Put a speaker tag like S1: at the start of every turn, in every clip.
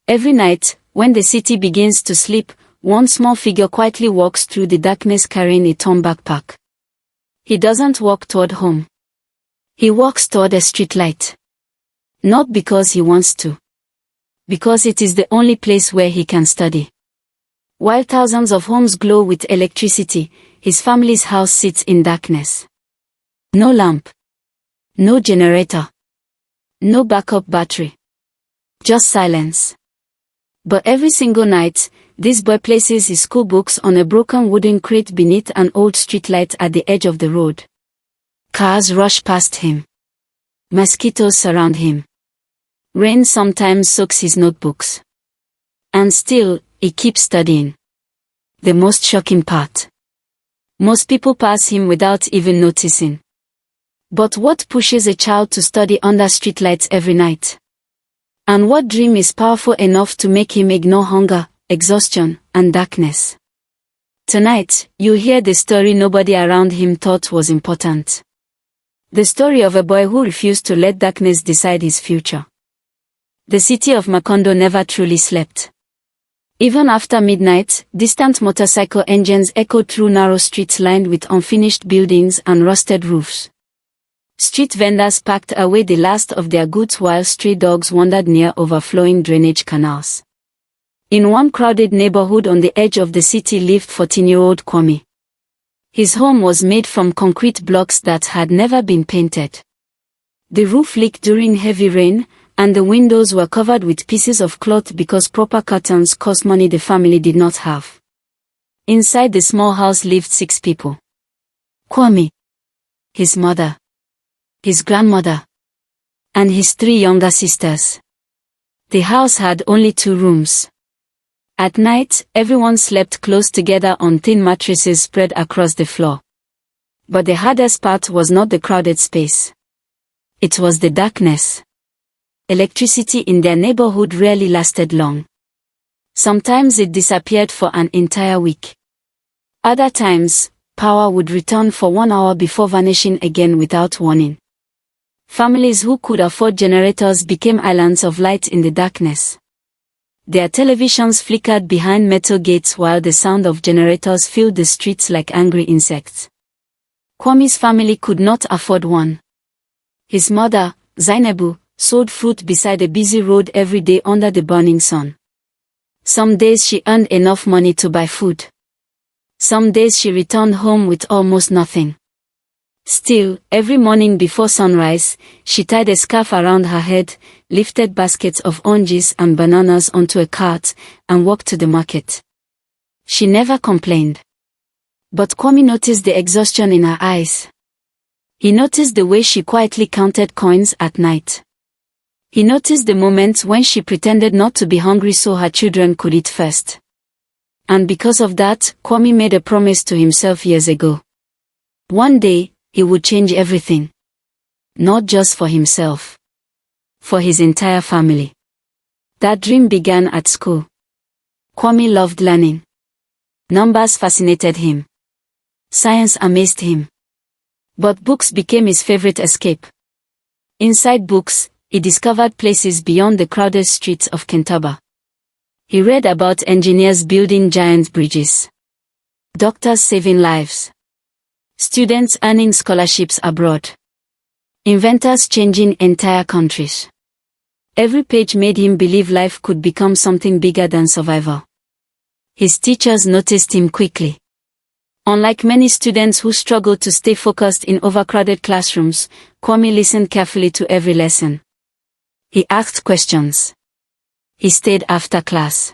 S1: Every night, when the city begins to sleep, one small figure quietly walks through the darkness carrying a torn backpack. He doesn't walk toward home. He walks toward a streetlight. Not because he wants to. Because it is the only place where he can study. While thousands of homes glow with electricity, his family's house sits in darkness. No lamp. No generator. No backup battery. Just silence. But every single night, this boy places his school books on a broken wooden crate beneath an old streetlight at the edge of the road. Cars rush past him. Mosquitoes surround him. Rain sometimes soaks his notebooks. And still, he keeps studying. The most shocking part. Most people pass him without even noticing. But what pushes a child to study under streetlights every night? And what dream is powerful enough to make him ignore hunger, exhaustion, and darkness? Tonight, you hear the story nobody around him thought was important. The story of a boy who refused to let darkness decide his future. The city of Macondo never truly slept. Even after midnight, distant motorcycle engines echoed through narrow streets lined with unfinished buildings and rusted roofs. Street vendors packed away the last of their goods while stray dogs wandered near overflowing drainage canals. In one crowded neighborhood on the edge of the city lived 14-year-old Kwame. His home was made from concrete blocks that had never been painted. The roof leaked during heavy rain, and the windows were covered with pieces of cloth because proper curtains cost money the family did not have. Inside the small house lived 6 people. Kwame, his mother, his grandmother, and his 3 younger sisters. The house had only 2 rooms. At night, everyone slept close together on thin mattresses spread across the floor. But the hardest part was not the crowded space. It was the darkness. Electricity in their neighborhood rarely lasted long. Sometimes it disappeared for an entire week. Other times, power would return for 1 hour before vanishing again without warning. Families who could afford generators became islands of light in the darkness. Their televisions flickered behind metal gates while the sound of generators filled the streets like angry insects. Kwame's family could not afford one. His mother, Zainabu, sold fruit beside a busy road every day under the burning sun. Some days she earned enough money to buy food. Some days she returned home with almost nothing. Still, every morning before sunrise, she tied a scarf around her head, lifted baskets of oranges and bananas onto a cart, and walked to the market. She never complained. But Kwame noticed the exhaustion in her eyes. He noticed the way she quietly counted coins at night. He noticed the moments when she pretended not to be hungry so her children could eat first. And because of that, Kwame made a promise to himself years ago. One day, he would change everything. Not just for himself. For his entire family. That dream began at school. Kwame loved learning. Numbers fascinated him. Science amazed him. But books became his favorite escape. Inside books, he discovered places beyond the crowded streets of Kentaba. He read about engineers building giant bridges. Doctors saving lives. Students earning scholarships abroad. Inventors changing entire countries. Every page made him believe life could become something bigger than survival. His teachers noticed him quickly. Unlike many students who struggled to stay focused in overcrowded classrooms, Kwame listened carefully to every lesson. He asked questions. He stayed after class.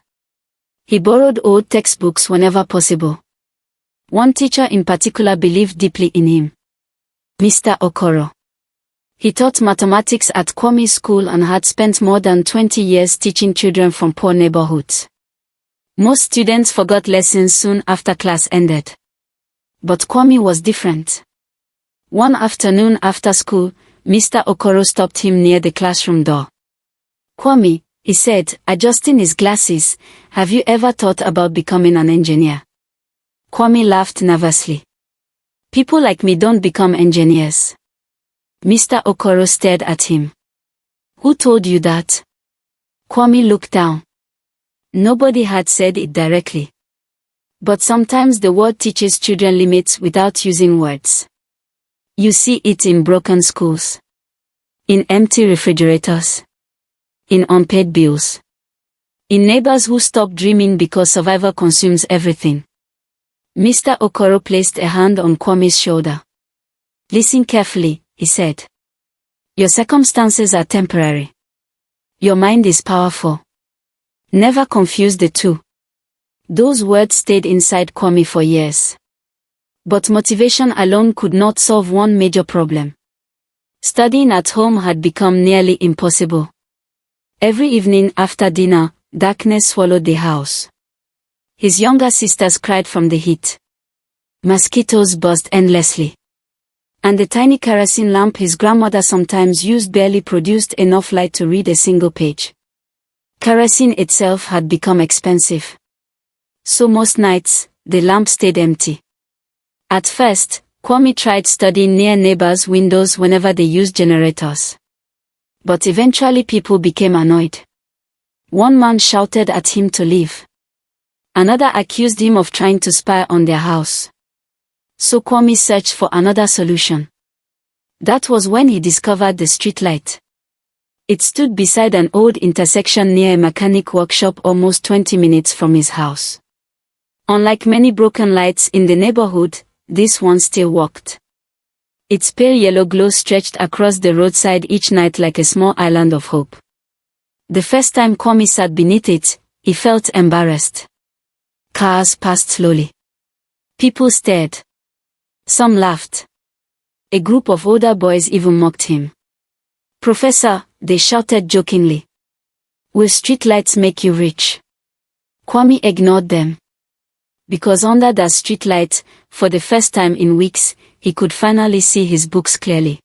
S1: He borrowed old textbooks whenever possible. One teacher in particular believed deeply in him. Mr. Okoro. He taught mathematics at Kwame's school and had spent more than 20 years teaching children from poor neighborhoods. Most students forgot lessons soon after class ended. But Kwame was different. One afternoon after school, Mr. Okoro stopped him near the classroom door. Kwame, he said, adjusting his glasses, have you ever thought about becoming an engineer? Kwame laughed nervously. People like me don't become engineers. Mr. Okoro stared at him. Who told you that? Kwame looked down. Nobody had said it directly. But sometimes the word teaches children limits without using words. You see it in broken schools, in empty refrigerators, in unpaid bills, in neighbors who stop dreaming because survival consumes everything. Mr. Okoro placed a hand on Kwame's shoulder. Listen carefully, he said. Your circumstances are temporary. Your mind is powerful. Never confuse the two. Those words stayed inside Kwame for years. But motivation alone could not solve one major problem. Studying at home had become nearly impossible. Every evening after dinner, darkness swallowed the house. His younger sisters cried from the heat. Mosquitoes buzzed endlessly. And the tiny kerosene lamp his grandmother sometimes used barely produced enough light to read a single page. Kerosene itself had become expensive. So most nights, the lamp stayed empty. At first, Kwame tried studying near neighbors' windows whenever they used generators. But eventually people became annoyed. One man shouted at him to leave. Another accused him of trying to spy on their house. So Kwame searched for another solution. That was when he discovered the streetlight. It stood beside an old intersection near a mechanic workshop almost 20 minutes from his house. Unlike many broken lights in the neighborhood, this one still worked. Its pale yellow glow stretched across the roadside each night like a small island of hope. The first time Kwame sat beneath it, he felt embarrassed. Cars passed slowly. People stared. Some laughed. A group of older boys even mocked him. "Professor," they shouted jokingly. "Will streetlights make you rich?" Kwame ignored them. Because under that streetlight, for the first time in weeks, he could finally see his books clearly.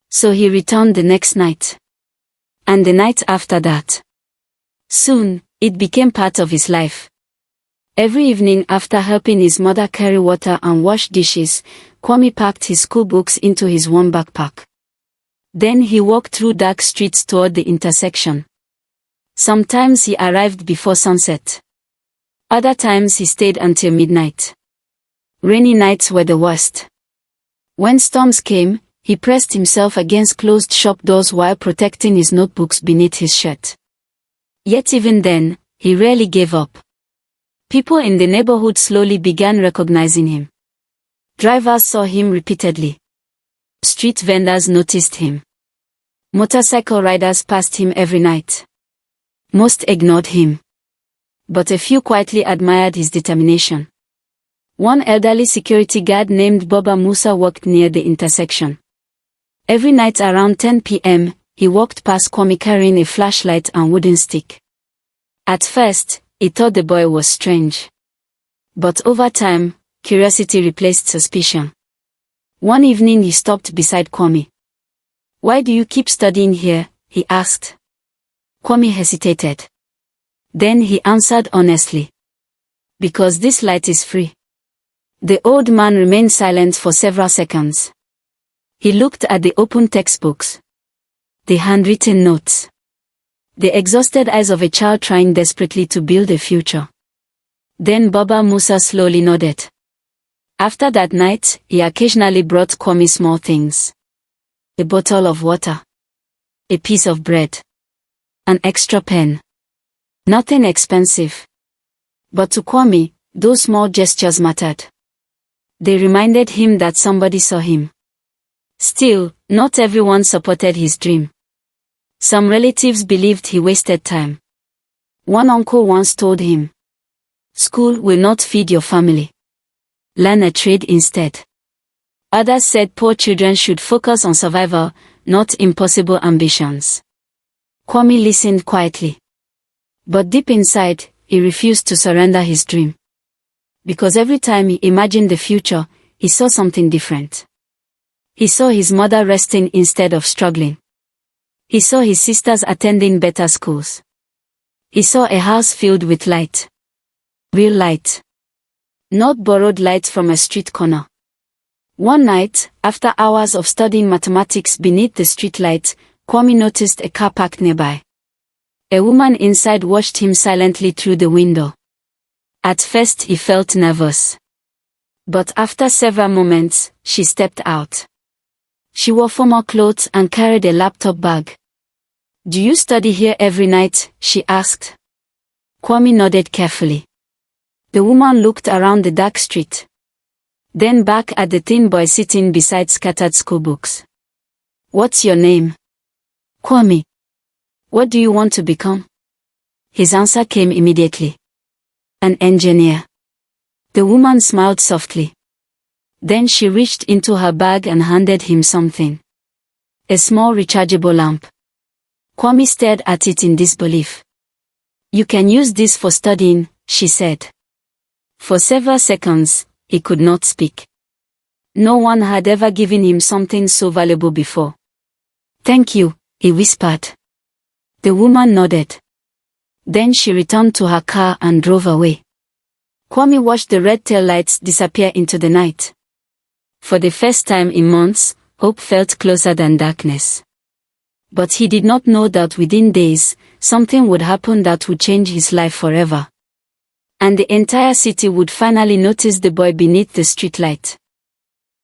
S1: So he returned the next night. And the night after that. Soon, it became part of his life. Every evening after helping his mother carry water and wash dishes, Kwame packed his school books into his warm backpack. Then he walked through dark streets toward the intersection. Sometimes he arrived before sunset. Other times he stayed until midnight. Rainy nights were the worst. When storms came, he pressed himself against closed shop doors while protecting his notebooks beneath his shirt. Yet even then, he rarely gave up. People in the neighborhood slowly began recognizing him. Drivers saw him repeatedly. Street vendors noticed him. Motorcycle riders passed him every night. Most ignored him. But a few quietly admired his determination. One elderly security guard named Baba Musa worked near the intersection. Every night around 10 p.m., he walked past Kwame carrying a flashlight and wooden stick. At first, he thought the boy was strange. But over time, curiosity replaced suspicion. One evening he stopped beside Kwame. "Why do you keep studying here?" he asked. Kwame hesitated. Then he answered honestly. "Because this light is free." The old man remained silent for several seconds. He looked at the open textbooks. The handwritten notes. The exhausted eyes of a child trying desperately to build a future. Then Baba Musa slowly nodded. After that night, he occasionally brought Kwame small things. A bottle of water. A piece of bread. An extra pen. Nothing expensive. But to Kwame, those small gestures mattered. They reminded him that somebody saw him. Still, not everyone supported his dream. Some relatives believed he wasted time. One uncle once told him, "School will not feed your family. Learn a trade instead." Others said poor children should focus on survival, not impossible ambitions. Kwame listened quietly. But deep inside, he refused to surrender his dream. Because every time he imagined the future, he saw something different. He saw his mother resting instead of struggling. He saw his sisters attending better schools. He saw a house filled with light. Real light. Not borrowed light from a street corner. One night, after hours of studying mathematics beneath the streetlight, Kwame noticed a car parked nearby. A woman inside watched him silently through the window. At first he felt nervous. But after several moments, she stepped out. She wore formal clothes and carried a laptop bag. "Do you study here every night?" she asked. Kwame nodded carefully. The woman looked around the dark street. Then back at the thin boy sitting beside scattered schoolbooks. "What's your name?" "Kwame." "What do you want to become?" His answer came immediately. "An engineer." The woman smiled softly. Then she reached into her bag and handed him something. A small rechargeable lamp. Kwame stared at it in disbelief. "You can use this for studying," she said. For several seconds, he could not speak. No one had ever given him something so valuable before. "Thank you," he whispered. The woman nodded. Then she returned to her car and drove away. Kwame watched the red taillights disappear into the night. For the first time in months, hope felt closer than darkness. But he did not know that within days, something would happen that would change his life forever. And the entire city would finally notice the boy beneath the streetlight.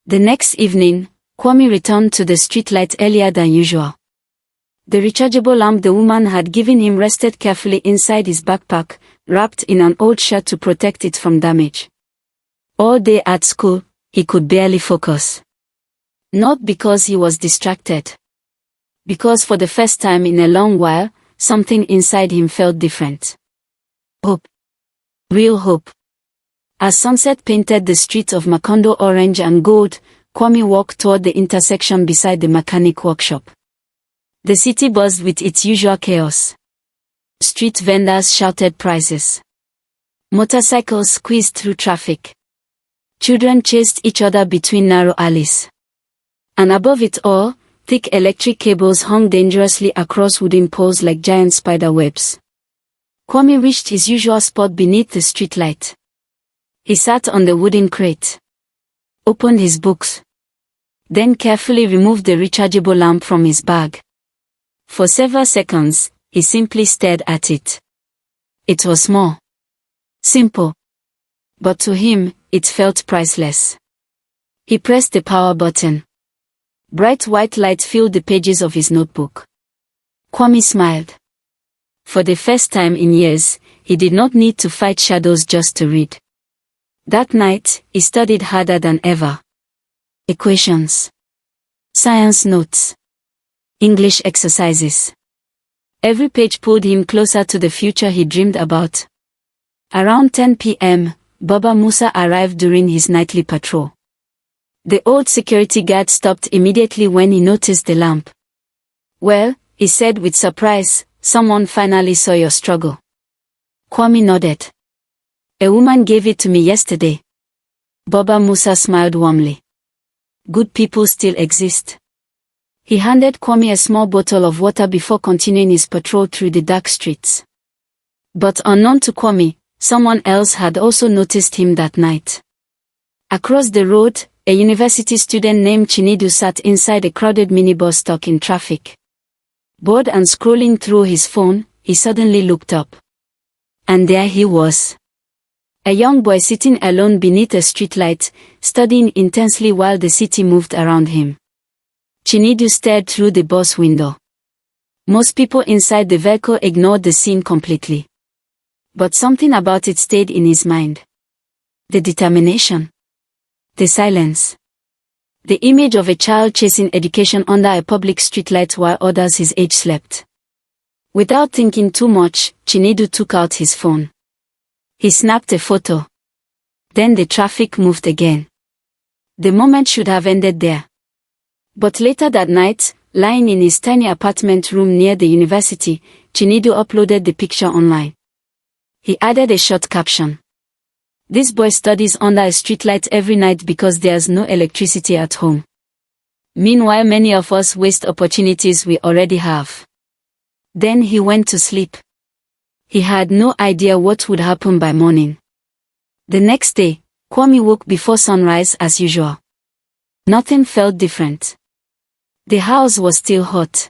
S1: The next evening, Kwame returned to the streetlight earlier than usual. The rechargeable lamp the woman had given him rested carefully inside his backpack, wrapped in an old shirt to protect it from damage. All day at school, he could barely focus. Not because he was distracted. Because for the first time in a long while, something inside him felt different. Hope. Real hope. As sunset painted the streets of Macondo orange and gold, Kwame walked toward the intersection beside the mechanic workshop. The city buzzed with its usual chaos. Street vendors shouted prices. Motorcycles squeezed through traffic. Children chased each other between narrow alleys. And above it all, thick electric cables hung dangerously across wooden poles like giant spider webs. Kwame reached his usual spot beneath the streetlight. He sat on the wooden crate. Opened his books. Then carefully removed the rechargeable lamp from his bag. For several seconds, he simply stared at it. It was small. Simple. But to him, it felt priceless. He pressed the power button. Bright white light filled the pages of his notebook. Kwame smiled. For the first time in years, he did not need to fight shadows just to read. That night, he studied harder than ever. Equations. Science notes. English exercises. Every page pulled him closer to the future he dreamed about. Around 10 p.m., Baba Musa arrived during his nightly patrol. The old security guard stopped immediately when he noticed the lamp. "Well," he said with surprise, "someone finally saw your struggle." Kwame nodded. "A woman gave it to me yesterday." Baba Musa smiled warmly. "Good people still exist." He handed Kwame a small bottle of water before continuing his patrol through the dark streets. But unknown to Kwame, someone else had also noticed him that night. Across the road, a university student named Chinedu sat inside a crowded minibus stuck in traffic. Bored and scrolling through his phone, he suddenly looked up. And there he was. A young boy sitting alone beneath a streetlight, studying intensely while the city moved around him. Chinedu stared through the bus window. Most people inside the vehicle ignored the scene completely. But something about it stayed in his mind. The determination. The silence. The image of a child chasing education under a public streetlight while others his age slept. Without thinking too much, Chinedu took out his phone. He snapped a photo. Then the traffic moved again. The moment should have ended there. But later that night, lying in his tiny apartment room near the university, Chinedu uploaded the picture online. He added a short caption. "This boy studies under a streetlight every night because there's no electricity at home. Meanwhile, many of us waste opportunities we already have." Then he went to sleep. He had no idea what would happen by morning. The next day, Kwame woke before sunrise as usual. Nothing felt different. The house was still hot.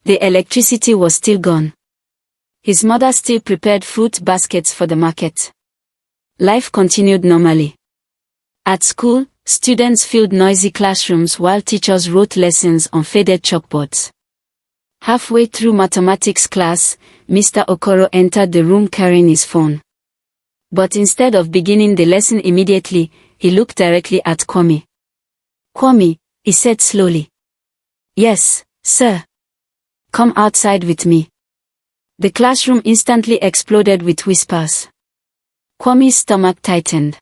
S1: The electricity was still gone. His mother still prepared fruit baskets for the market. Life continued normally. At school, students filled noisy classrooms while teachers wrote lessons on faded chalkboards. Halfway through mathematics class, Mr. Okoro entered the room carrying his phone. But instead of beginning the lesson immediately, he looked directly at Kwame. "Kwame," he said slowly. "Yes, sir." "Come outside with me." The classroom instantly exploded with whispers. Kwame's stomach tightened.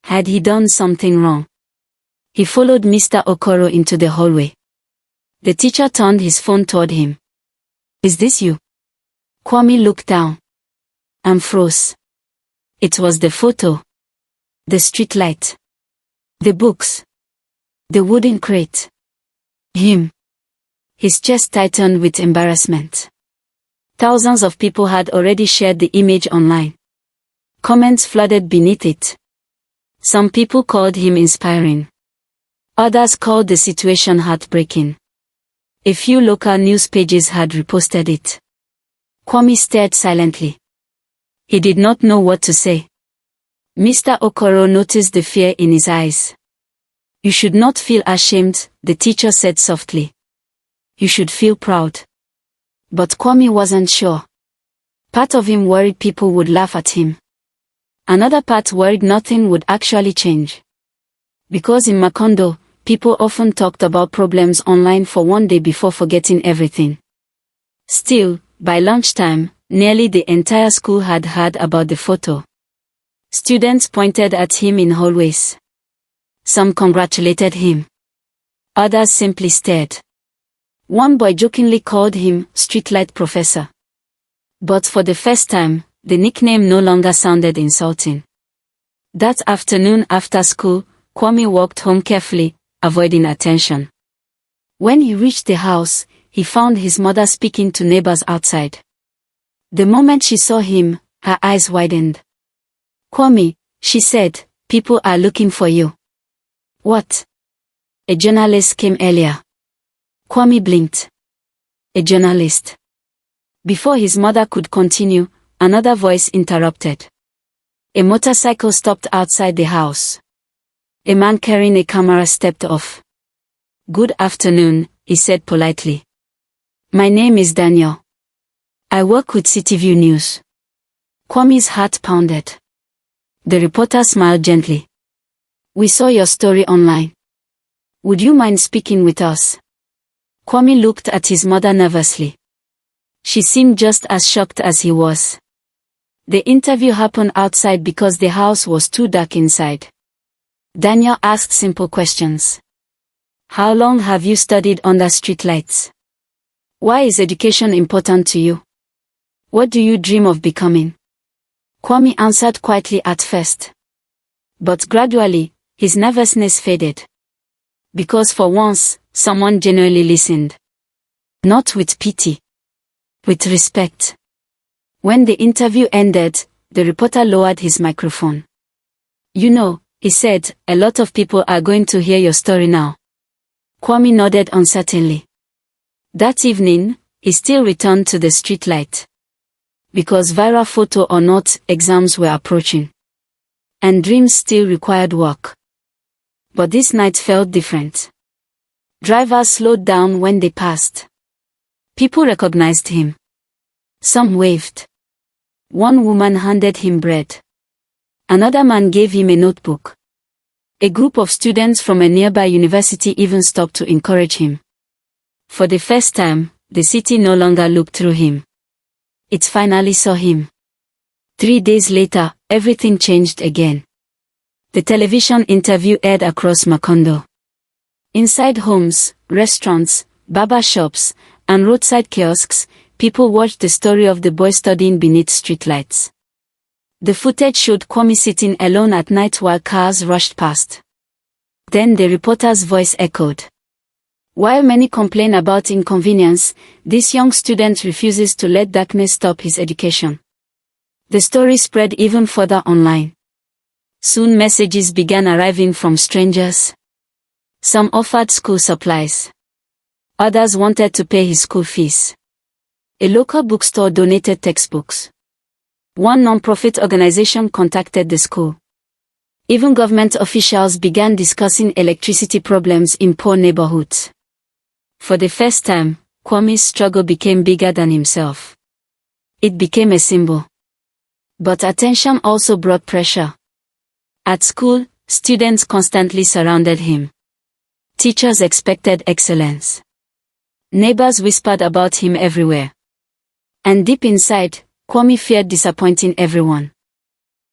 S1: Had he done something wrong? He followed Mr. Okoro into the hallway. The teacher turned his phone toward him. "Is this you?" Kwame looked down and froze. It was the photo. The streetlight. The books. The wooden crate. Him. His chest tightened with embarrassment. Thousands of people had already shared the image online. Comments flooded beneath it. Some people called him inspiring. Others called the situation heartbreaking. A few local news pages had reposted it. Kwame stared silently. He did not know what to say. Mr. Okoro noticed the fear in his eyes. "You should not feel ashamed," the teacher said softly. "You should feel proud." But Kwame wasn't sure. Part of him worried people would laugh at him. Another part worried nothing would actually change. Because in Macondo, people often talked about problems online for one day before forgetting everything. Still, by lunchtime, nearly the entire school had heard about the photo. Students pointed at him in hallways. Some congratulated him. Others simply stared. One boy jokingly called him Streetlight Professor. But for the first time, the nickname no longer sounded insulting. That afternoon after school, Kwame walked home carefully, avoiding attention. When he reached the house, he found his mother speaking to neighbors outside. The moment she saw him, her eyes widened. "Kwame," she said, "people are looking for you." "What?" "A journalist came earlier." Kwame blinked. "A journalist?" Before his mother could continue, another voice interrupted. A motorcycle stopped outside the house. A man carrying a camera stepped off. "Good afternoon," he said politely. "My name is Daniel. I work with CityView News." Kwame's heart pounded. The reporter smiled gently. "We saw your story online. Would you mind speaking with us?" Kwame looked at his mother nervously. She seemed just as shocked as he was. The interview happened outside because the house was too dark inside. Daniel asked simple questions. "How long have you studied under streetlights? Why is education important to you? What do you dream of becoming?" Kwame answered quietly at first. But gradually, his nervousness faded. Because for once, someone genuinely listened. Not with pity. With respect. When the interview ended, the reporter lowered his microphone. "You know," he said, "a lot of people are going to hear your story now." Kwame nodded uncertainly. That evening, he still returned to the streetlight. Because viral photo or not, exams were approaching. And dreams still required work. But this night felt different. Drivers slowed down when they passed. People recognized him. Some waved. One woman handed him bread. Another man gave him a notebook. A group of students from a nearby university even stopped to encourage him. For the first time, the city no longer looked through him. It finally saw him. 3 days later, everything changed again. The television interview aired across Macondo. Inside homes, restaurants, barber shops, and roadside kiosks, people watched the story of the boy studying beneath streetlights. The footage showed Kwame sitting alone at night while cars rushed past. Then the reporter's voice echoed. While many complain about inconvenience, this young student refuses to let darkness stop his education. The story spread even further online. Soon messages began arriving from strangers. Some offered school supplies. Others wanted to pay his school fees. A local bookstore donated textbooks. One non-profit organization contacted the school. Even government officials began discussing electricity problems in poor neighborhoods. For the first time, Kwame's struggle became bigger than himself. It became a symbol. But attention also brought pressure. At school, students constantly surrounded him. Teachers expected excellence. Neighbors whispered about him everywhere. And deep inside, Kwame feared disappointing everyone.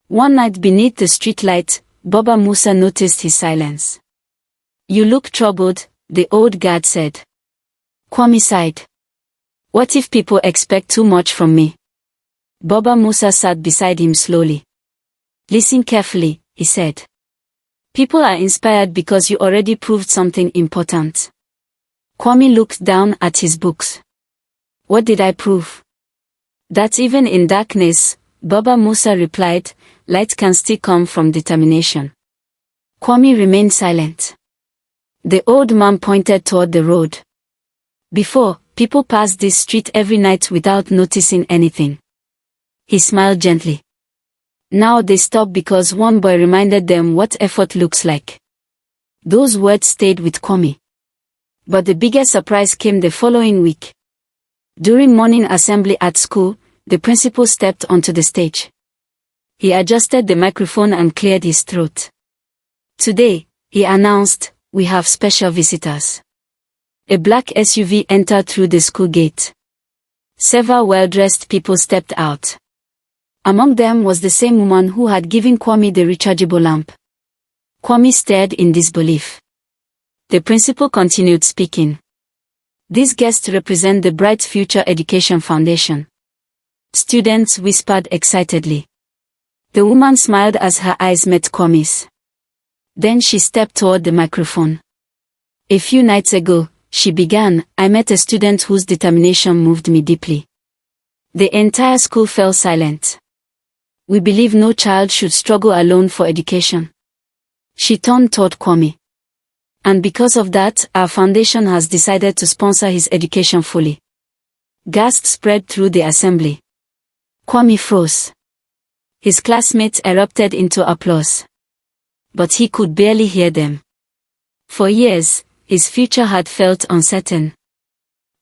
S1: One night beneath the streetlight, Baba Musa noticed his silence. "You look troubled," the old guard said. Kwame sighed. "What if people expect too much from me?" Baba Musa sat beside him slowly. "Listen carefully," he said. "People are inspired because you already proved something important." Kwame looked down at his books. "What did I prove?" "That even in darkness," Baba Musa replied, "light can still come from determination." Kwame remained silent. The old man pointed toward the road. "Before, people passed this street every night without noticing anything." He smiled gently. "Now they stop because one boy reminded them what effort looks like." Those words stayed with Kwame. But the biggest surprise came the following week. During morning assembly at school, the principal stepped onto the stage. He adjusted the microphone and cleared his throat. "Today," he announced, "we have special visitors." A black SUV entered through the school gate. Several well-dressed people stepped out. Among them was the same woman who had given Kwame the rechargeable lamp. Kwame stared in disbelief. The principal continued speaking. "These guests represent the Bright Future Education Foundation." Students whispered excitedly. The woman smiled as her eyes met Kwame's. Then she stepped toward the microphone. "A few nights ago," she began, "I met a student whose determination moved me deeply." The entire school fell silent. "We believe no child should struggle alone for education." She turned toward Kwame. "And because of that, our foundation has decided to sponsor his education fully." Gasps spread through the assembly. Kwame froze. His classmates erupted into applause. But he could barely hear them. For years, his future had felt uncertain.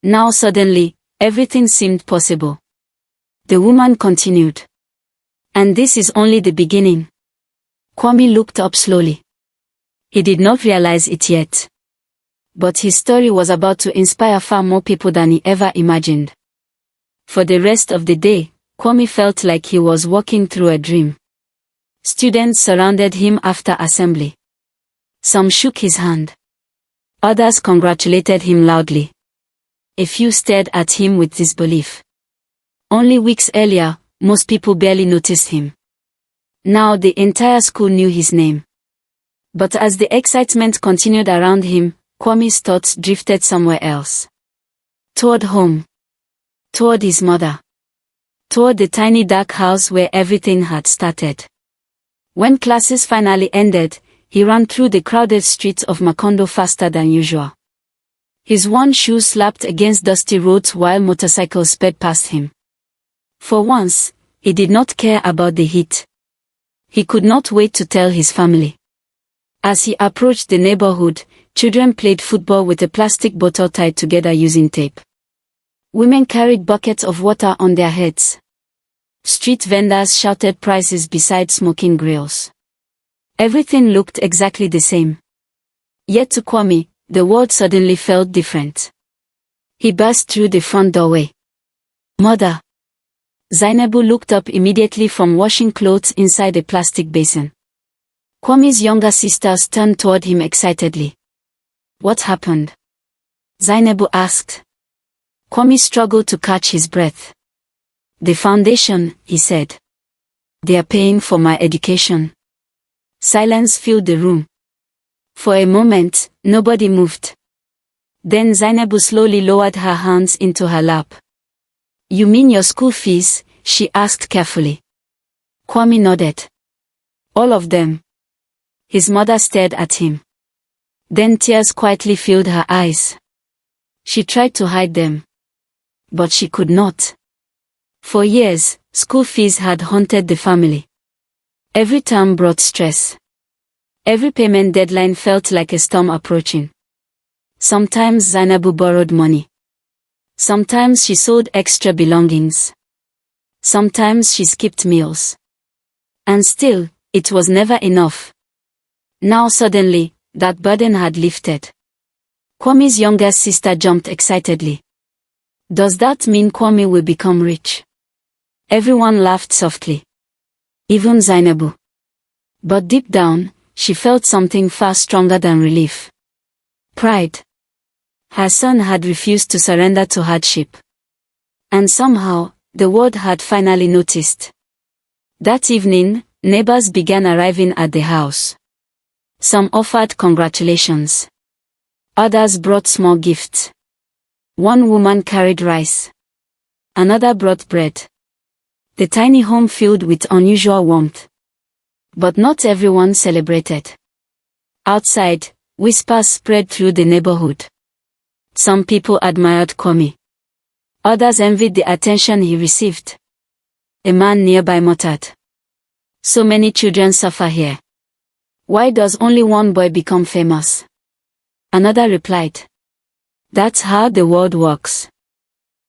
S1: Now suddenly, everything seemed possible. The woman continued. "And this is only the beginning." Kwame looked up slowly. He did not realize it yet. But his story was about to inspire far more people than he ever imagined. For the rest of the day, Kwame felt like he was walking through a dream. Students surrounded him after assembly. Some shook his hand. Others congratulated him loudly. A few stared at him with disbelief. Only weeks earlier, most people barely noticed him. Now the entire school knew his name. But as the excitement continued around him, Kwame's thoughts drifted somewhere else. Toward home. Toward his mother. Toward the tiny dark house where everything had started. When classes finally ended, he ran through the crowded streets of Macondo faster than usual. His worn shoes slapped against dusty roads while motorcycles sped past him. For once, he did not care about the heat. He could not wait to tell his family. As he approached the neighborhood, children played football with a plastic bottle tied together using tape. Women carried buckets of water on their heads. Street vendors shouted prices beside smoking grills. Everything looked exactly the same. Yet to Kwame, the world suddenly felt different. He burst through the front doorway. "Mother!" Zainabu looked up immediately from washing clothes inside a plastic basin. Kwame's younger sisters turned toward him excitedly. "What happened?" Zainabu asked. Kwame struggled to catch his breath. "The foundation," he said. "They are paying for my education." Silence filled the room. For a moment, nobody moved. Then Zainabu slowly lowered her hands into her lap. "You mean your school fees?" she asked carefully. Kwame nodded. "All of them." His mother stared at him. Then tears quietly filled her eyes. She tried to hide them. But she could not. For years, school fees had haunted the family. Every term brought stress. Every payment deadline felt like a storm approaching. Sometimes Zainabu borrowed money. Sometimes she sold extra belongings. Sometimes she skipped meals. And still, it was never enough. Now suddenly, that burden had lifted. Kwame's younger sister jumped excitedly. Does that mean Kwame will become rich? Everyone laughed softly. Even Zainabu. But deep down, she felt something far stronger than relief. Pride. Her son had refused to surrender to hardship. And somehow, the world had finally noticed. That evening, neighbors began arriving at the house. Some offered congratulations. Others brought small gifts. One woman carried rice. Another brought bread. The tiny home filled with unusual warmth. But not everyone celebrated. Outside, whispers spread through the neighborhood. Some people admired Kwame. Others envied the attention he received. A man nearby muttered, "So many children suffer here. Why does only one boy become famous?" Another replied, "That's how the world works."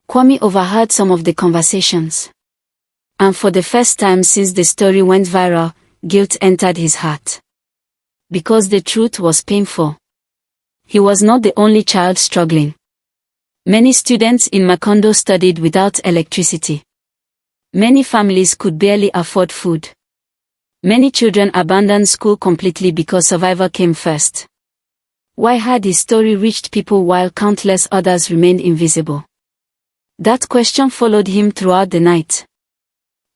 S1: Kwame overheard some of the conversations. And for the first time since the story went viral, guilt entered his heart. Because the truth was painful. He was not the only child struggling. Many students in Macondo studied without electricity. Many families could barely afford food. Many children abandoned school completely because survival came first. Why had his story reached people while countless others remained invisible? That question followed him throughout the night.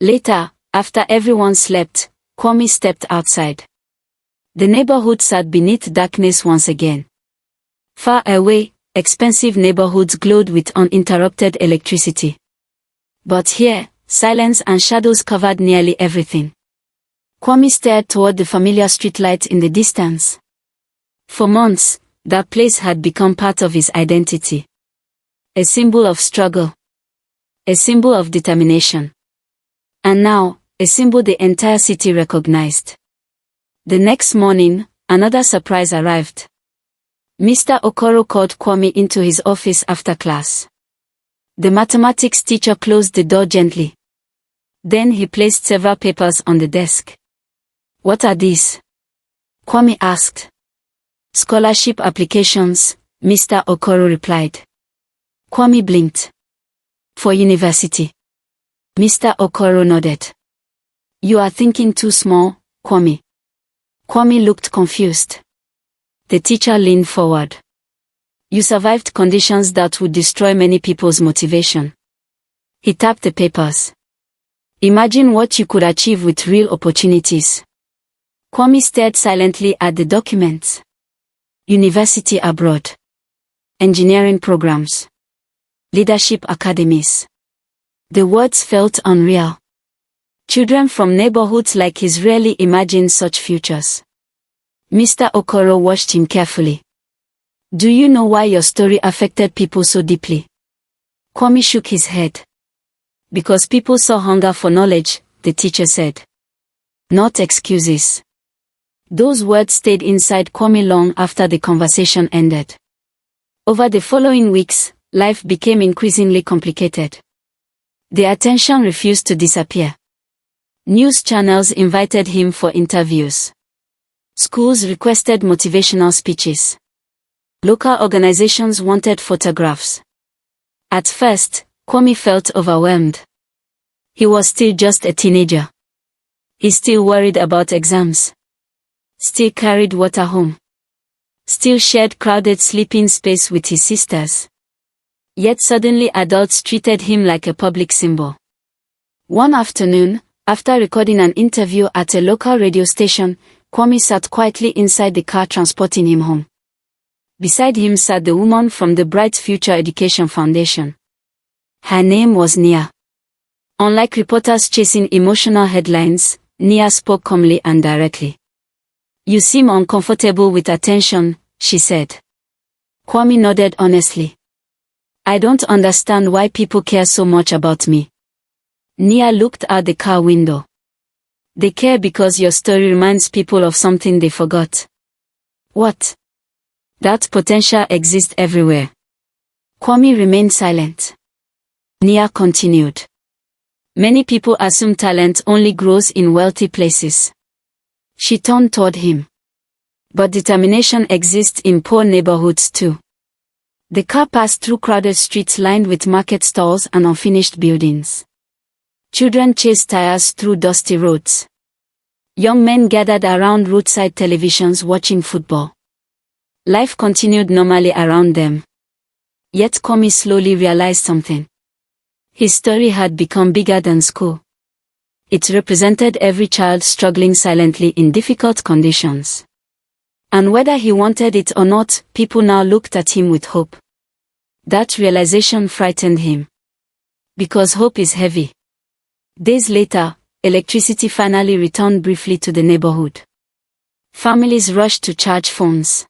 S1: Later, after everyone slept, Kwame stepped outside. The neighborhood sat beneath darkness once again. Far away, expensive neighborhoods glowed with uninterrupted electricity. But here, silence and shadows covered nearly everything. Kwame stared toward the familiar streetlight in the distance. For months, that place had become part of his identity. A symbol of struggle. A symbol of determination. And now, a symbol the entire city recognized. The next morning, another surprise arrived. Mr. Okoro called Kwame into his office after class. The mathematics teacher closed the door gently. Then he placed several papers on the desk. "What are these?" Kwame asked. "Scholarship applications," Mr. Okoro replied. Kwame blinked. "For university." Mr. Okoro nodded. "You are thinking too small, Kwame." Kwame looked confused. The teacher leaned forward. "You survived conditions that would destroy many people's motivation." He tapped the papers. "Imagine what you could achieve with real opportunities." Kwame stared silently at the documents. University abroad. Engineering programs. Leadership academies. The words felt unreal. Children from neighborhoods like his rarely imagined such futures. Mr. Okoro watched him carefully. "Do you know why your story affected people so deeply?" Kwame shook his head. "Because people saw hunger for knowledge," the teacher said. "Not excuses." Those words stayed inside Kwame long after the conversation ended. Over the following weeks, life became increasingly complicated. The attention refused to disappear. News channels invited him for interviews. Schools requested motivational speeches. Local organizations wanted photographs. At first, Kwame felt overwhelmed. He was still just a teenager. He still worried about exams. Still carried water home. Still shared crowded sleeping space with his sisters. Yet suddenly adults treated him like a public symbol. One afternoon, after recording an interview at a local radio station, Kwame sat quietly inside the car transporting him home. Beside him sat the woman from the Bright Future Education Foundation. Her name was Nia. Unlike reporters chasing emotional headlines, Nia spoke calmly and directly. "You seem uncomfortable with attention," she said. Kwame nodded honestly. I don't understand why people care so much about me. Nia looked out the car window. They care because your story reminds people of something they forgot. What? That potential exists everywhere. Kwame remained silent. Nia continued. Many people assume talent only grows in wealthy places. She turned toward him. But determination exists in poor neighborhoods too. The car passed through crowded streets lined with market stalls and unfinished buildings. Children chased tires through dusty roads. Young men gathered around roadside televisions watching football. Life continued normally around them. Yet Kwame slowly realized something. His story had become bigger than school. It represented every child struggling silently in difficult conditions. And whether he wanted it or not, people now looked at him with hope. That realization frightened him. Because hope is heavy. Days later, electricity finally returned briefly to the neighborhood. Families rushed to charge phones.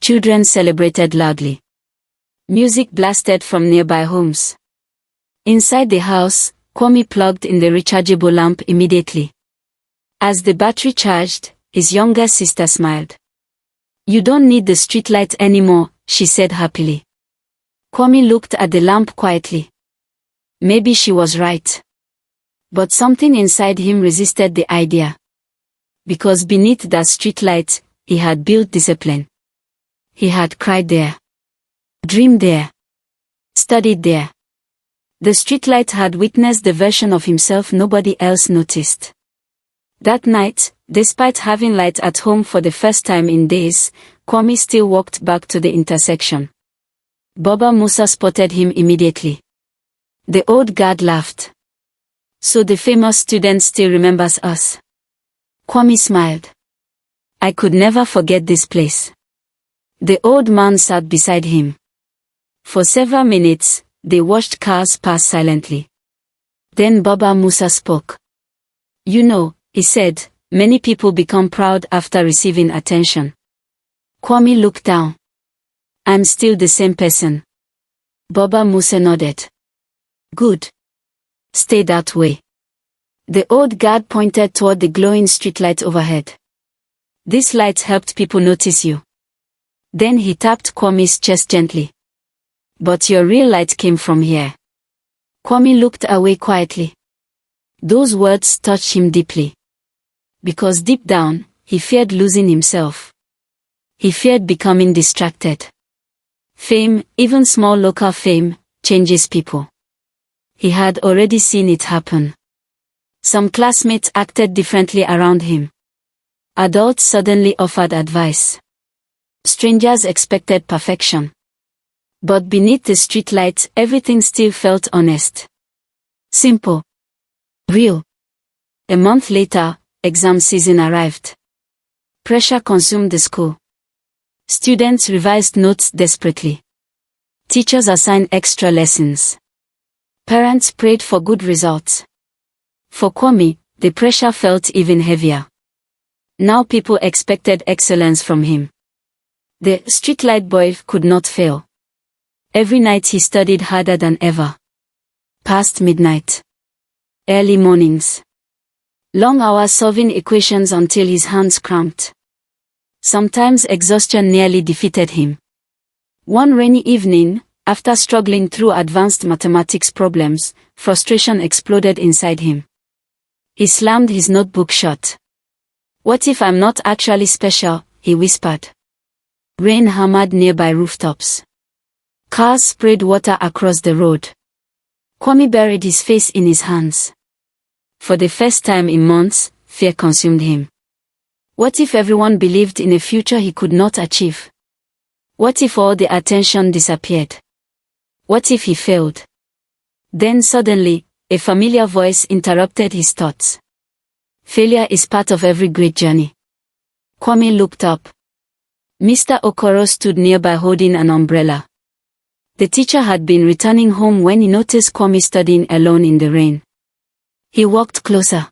S1: Children celebrated loudly. Music blasted from nearby homes. Inside the house, Kwame plugged in the rechargeable lamp immediately. As the battery charged, his younger sister smiled. "You don't need the streetlight anymore," she said happily. Kwame looked at the lamp quietly. Maybe she was right. But something inside him resisted the idea. Because beneath that streetlight, he had built discipline. He had cried there. Dreamed there. Studied there. The streetlight had witnessed the version of himself nobody else noticed. That night, despite having light at home for the first time in days, Kwame still walked back to the intersection. Baba Musa spotted him immediately. The old guard laughed. "So the famous student still remembers us." Kwame smiled. "I could never forget this place." The old man sat beside him. For several minutes, they watched cars pass silently. Then Baba Musa spoke. "You know," he said, "many people become proud after receiving attention." Kwame looked down. "I'm still the same person." Baba Musa nodded. "Good. Stay that way." The old guard pointed toward the glowing streetlight overhead. "This light helped people notice you." Then he tapped Kwame's chest gently. "But your real light came from here." Kwame looked away quietly. Those words touched him deeply. Because deep down, he feared losing himself. He feared becoming distracted. Fame, even small local fame, changes people. He had already seen it happen. Some classmates acted differently around him. Adults suddenly offered advice. Strangers expected perfection. But beneath the streetlight, everything still felt honest. Simple. Real. A month later, exam season arrived. Pressure consumed the school. Students revised notes desperately. Teachers assigned extra lessons. Parents prayed for good results. For Kwame, the pressure felt even heavier. Now people expected excellence from him. The streetlight boy could not fail. Every night he studied harder than ever. Past midnight. Early mornings. Long hours solving equations until his hands cramped. Sometimes exhaustion nearly defeated him. One rainy evening, after struggling through advanced mathematics problems, frustration exploded inside him. He slammed his notebook shut. "What if I'm not actually special?" he whispered. Rain hammered nearby rooftops. Cars sprayed water across the road. Kwame buried his face in his hands. For the first time in months, fear consumed him. What if everyone believed in a future he could not achieve? What if all the attention disappeared? What if he failed? Then suddenly, a familiar voice interrupted his thoughts. "Failure is part of every great journey." Kwame looked up. Mr. Okoro stood nearby holding an umbrella. The teacher had been returning home when he noticed Kwame studying alone in the rain. He walked closer.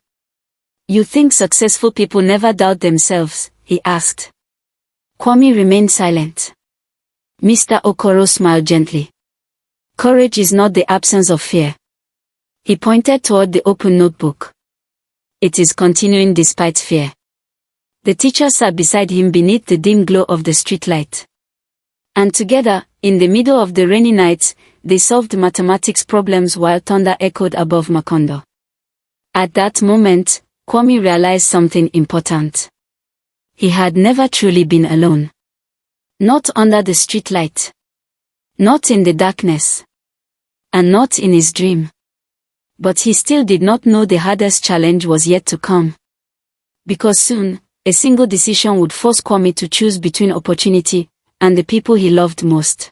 S1: "You think successful people never doubt themselves?" he asked. Kwame remained silent. Mr. Okoro smiled gently. Courage is not the absence of fear. He pointed toward the open notebook. It is continuing despite fear. The teacher sat beside him beneath the dim glow of the streetlight. And together, in the middle of the rainy nights, they solved mathematics problems while thunder echoed above Macondo. At that moment, Kwame realized something important. He had never truly been alone. Not under the streetlight. Not in the darkness. And not in his dream. But he still did not know the hardest challenge was yet to come. Because soon, a single decision would force Kwame to choose between opportunity and the people he loved most.